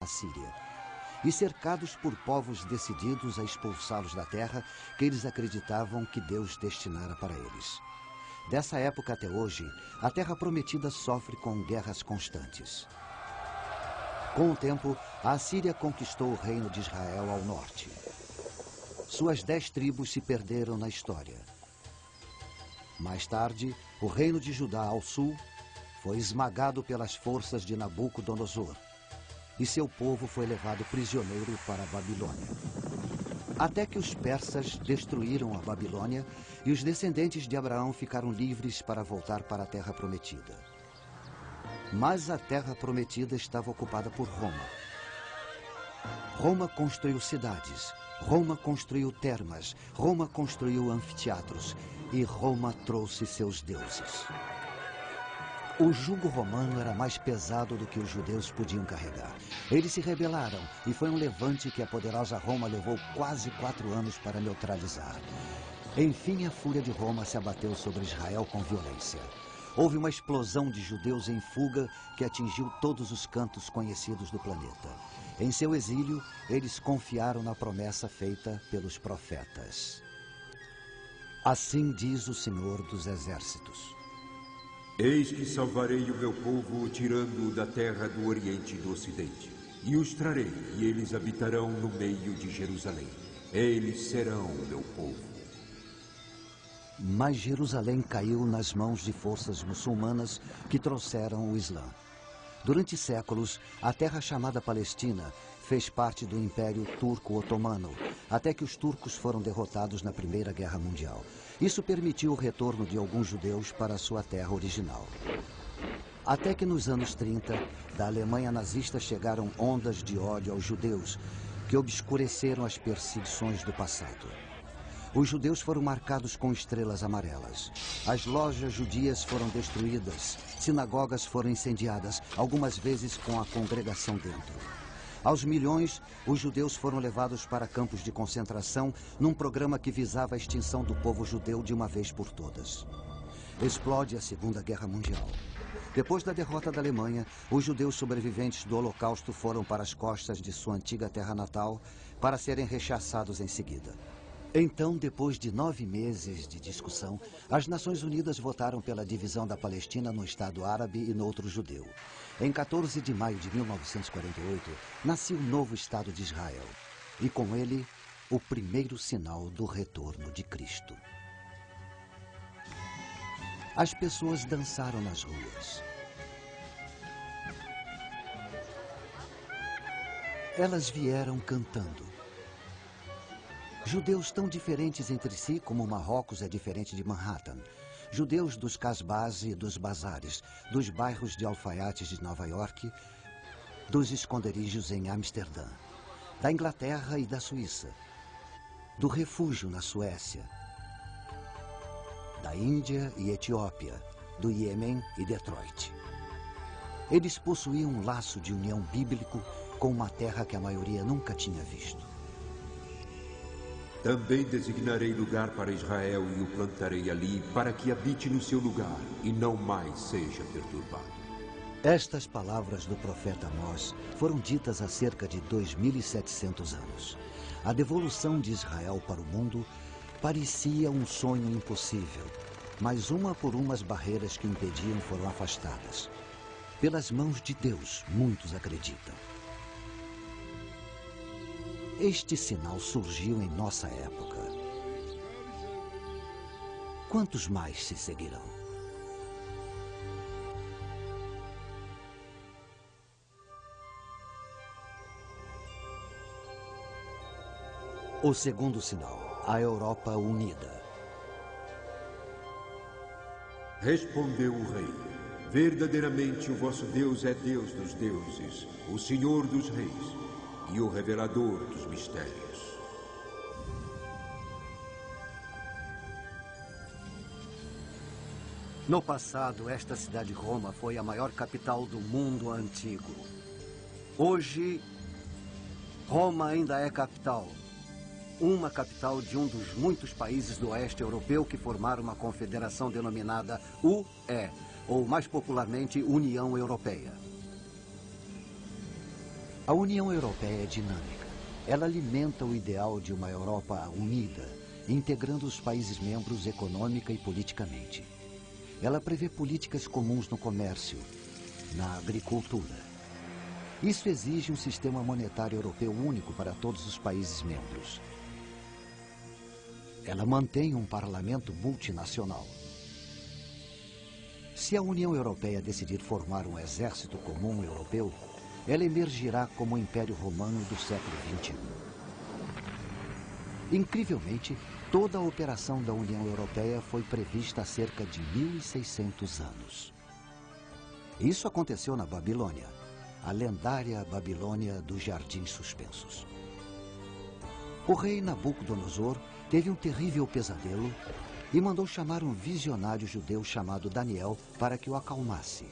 Assíria, e cercados por povos decididos a expulsá-los da terra que eles acreditavam que Deus destinara para eles. Dessa época até hoje, a Terra Prometida sofre com guerras constantes. Com o tempo, a Assíria conquistou o reino de Israel ao norte. Suas 10 tribos se perderam na história. Mais tarde, o reino de Judá ao sul foi esmagado pelas forças de Nabucodonosor, e seu povo foi levado prisioneiro para a Babilônia. Até que os persas destruíram a Babilônia e os descendentes de Abraão ficaram livres para voltar para a Terra Prometida. Mas a Terra Prometida estava ocupada por Roma. Roma construiu cidades, Roma construiu termas, Roma construiu anfiteatros e Roma trouxe seus deuses. O jugo romano era mais pesado do que os judeus podiam carregar. Eles se rebelaram e foi um levante que a poderosa Roma levou quase 4 anos para neutralizar. Enfim, a fúria de Roma se abateu sobre Israel com violência. Houve uma explosão de judeus em fuga que atingiu todos os cantos conhecidos do planeta. Em seu exílio, eles confiaram na promessa feita pelos profetas. Assim diz o Senhor dos Exércitos: Eis que salvarei o meu povo, tirando-o da terra do Oriente e do Ocidente. E os trarei, e eles habitarão no meio de Jerusalém. Eles serão o meu povo. Mas Jerusalém caiu nas mãos de forças muçulmanas que trouxeram o Islã. Durante séculos, a terra chamada Palestina fez parte do Império Turco-Otomano, até que os turcos foram derrotados na Primeira Guerra Mundial. Isso permitiu o retorno de alguns judeus para sua terra original. Até que nos anos 30, da Alemanha nazista chegaram ondas de ódio aos judeus, que obscureceram as perseguições do passado. Os judeus foram marcados com estrelas amarelas. As lojas judias foram destruídas, sinagogas foram incendiadas, algumas vezes com a congregação dentro. Aos milhões, os judeus foram levados para campos de concentração num programa que visava a extinção do povo judeu de uma vez por todas. Explode a Segunda Guerra Mundial. Depois da derrota da Alemanha, os judeus sobreviventes do Holocausto foram para as costas de sua antiga terra natal para serem rechaçados em seguida. Então, depois de 9 meses de discussão, as Nações Unidas votaram pela divisão da Palestina no Estado árabe e no outro judeu. Em 14 de maio de 1948, nasceu o novo Estado de Israel. E com ele, o primeiro sinal do retorno de Cristo. As pessoas dançaram nas ruas. Elas vieram cantando. Judeus tão diferentes entre si como Marrocos é diferente de Manhattan. Judeus dos casbás e dos bazares, dos bairros de alfaiates de Nova York, dos esconderijos em Amsterdã, da Inglaterra e da Suíça, do refúgio na Suécia, da Índia e Etiópia, do Iêmen e Detroit. Eles possuíam um laço de união bíblico com uma terra que a maioria nunca tinha visto. Também designarei lugar para Israel e o plantarei ali, para que habite no seu lugar e não mais seja perturbado. Estas palavras do profeta Amós foram ditas há cerca de 2.700 anos. A devolução de Israel para o mundo parecia um sonho impossível, mas uma por uma as barreiras que impediam foram afastadas. Pelas mãos de Deus, muitos acreditam. Este sinal surgiu em nossa época. Quantos mais se seguirão? O segundo sinal, a Europa unida. Respondeu o rei: verdadeiramente o vosso Deus é Deus dos deuses, o Senhor dos reis e o revelador dos mistérios. No passado, esta cidade Roma foi a maior capital do mundo antigo. Hoje, Roma ainda é capital. Uma capital de um dos muitos países do oeste europeu que formaram uma confederação denominada UE, ou mais popularmente União Europeia. A União Europeia é dinâmica. Ela alimenta o ideal de uma Europa unida, integrando os países membros econômica e politicamente. Ela prevê políticas comuns no comércio, na agricultura. Isso exige um sistema monetário europeu único para todos os países membros. Ela mantém um parlamento multinacional. Se a União Europeia decidir formar um exército comum europeu, ela emergirá como o Império Romano do século XXI. Incrivelmente, toda a operação da União Europeia foi prevista há cerca de 1.600 anos. Isso aconteceu na Babilônia, a lendária Babilônia dos Jardins Suspensos. O rei Nabucodonosor teve um terrível pesadelo e mandou chamar um visionário judeu chamado Daniel para que o acalmasse.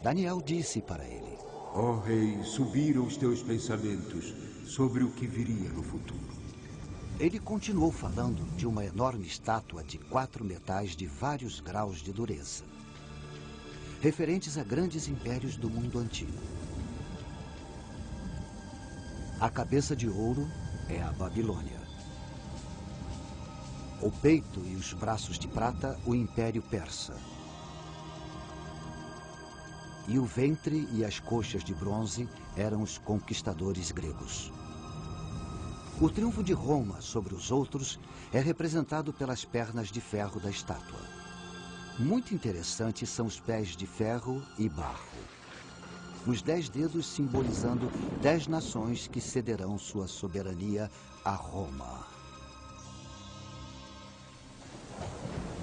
Daniel disse para ele: Ó rei, subiram os teus pensamentos sobre o que viria no futuro. Ele continuou falando de uma enorme estátua de 4 metais de vários graus de dureza, referentes a grandes impérios do mundo antigo. A cabeça de ouro é a Babilônia. O peito e os braços de prata, o Império Persa. E o ventre e as coxas de bronze eram os conquistadores gregos. O triunfo de Roma sobre os outros é representado pelas pernas de ferro da estátua. Muito interessantes são os pés de ferro e barro. Os 10 dedos simbolizando 10 nações que cederão sua soberania a Roma.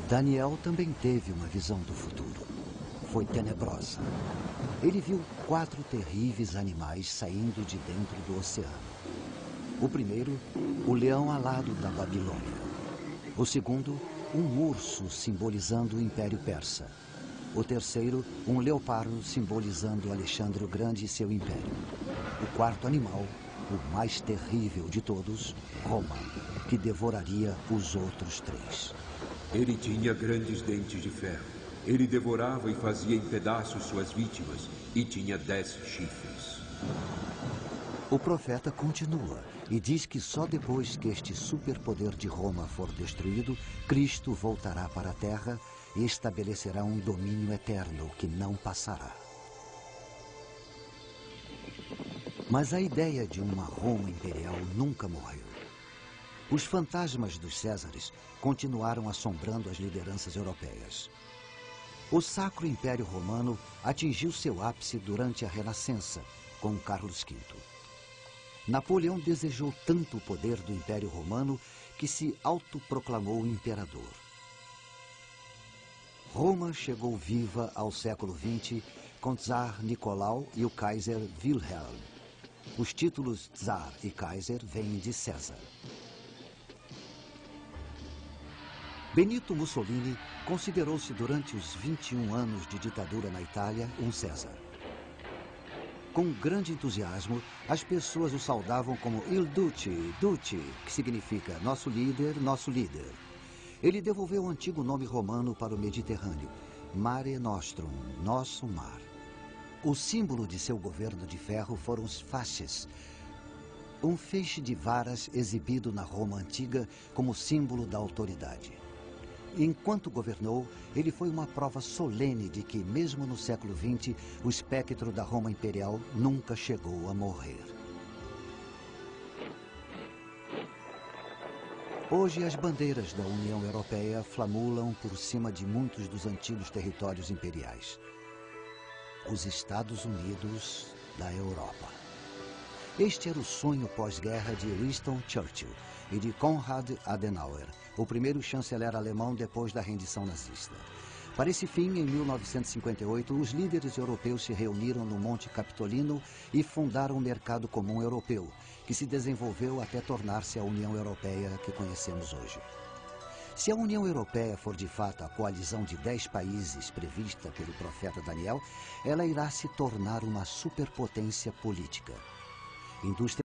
Daniel também teve uma visão do futuro. Foi tenebrosa. Ele viu 4 terríveis animais saindo de dentro do oceano. O primeiro, o leão alado da Babilônia. O segundo, um urso simbolizando o Império Persa. O terceiro, um leopardo simbolizando Alexandre o Grande e seu império. O quarto animal, o mais terrível de todos, Roma, que devoraria os outros 3. Ele tinha grandes dentes de ferro. Ele devorava e fazia em pedaços suas vítimas e tinha 10 chifres. O profeta continua e diz que só depois que este superpoder de Roma for destruído, Cristo voltará para a terra e estabelecerá um domínio eterno que não passará. Mas a ideia de uma Roma imperial nunca morreu. Os fantasmas dos Césares continuaram assombrando as lideranças europeias. O Sacro Império Romano atingiu seu ápice durante a Renascença, com Carlos V. Napoleão desejou tanto o poder do Império Romano que se autoproclamou imperador. Roma chegou viva ao século XX com Tsar Nicolau e o Kaiser Wilhelm. Os títulos Tsar e Kaiser vêm de César. Benito Mussolini considerou-se durante os 21 anos de ditadura na Itália um César. Com grande entusiasmo, as pessoas o saudavam como Il Duce, Duce, que significa nosso líder, nosso líder. Ele devolveu o antigo nome romano para o Mediterrâneo, Mare Nostrum, nosso mar. O símbolo de seu governo de ferro foram os fasces, um feixe de varas exibido na Roma antiga como símbolo da autoridade. Enquanto governou, ele foi uma prova solene de que, mesmo no século XX, o espectro da Roma imperial nunca chegou a morrer. Hoje, as bandeiras da União Europeia flamulam por cima de muitos dos antigos territórios imperiais. Os Estados Unidos da Europa. Este era o sonho pós-guerra de Winston Churchill e de Konrad Adenauer, o primeiro chanceler alemão depois da rendição nazista. Para esse fim, em 1958, os líderes europeus se reuniram no Monte Capitolino e fundaram o Mercado Comum Europeu, que se desenvolveu até tornar-se a União Europeia que conhecemos hoje. Se a União Europeia for de fato a coalizão de 10 países prevista pelo profeta Daniel, ela irá se tornar uma superpotência política. Indústria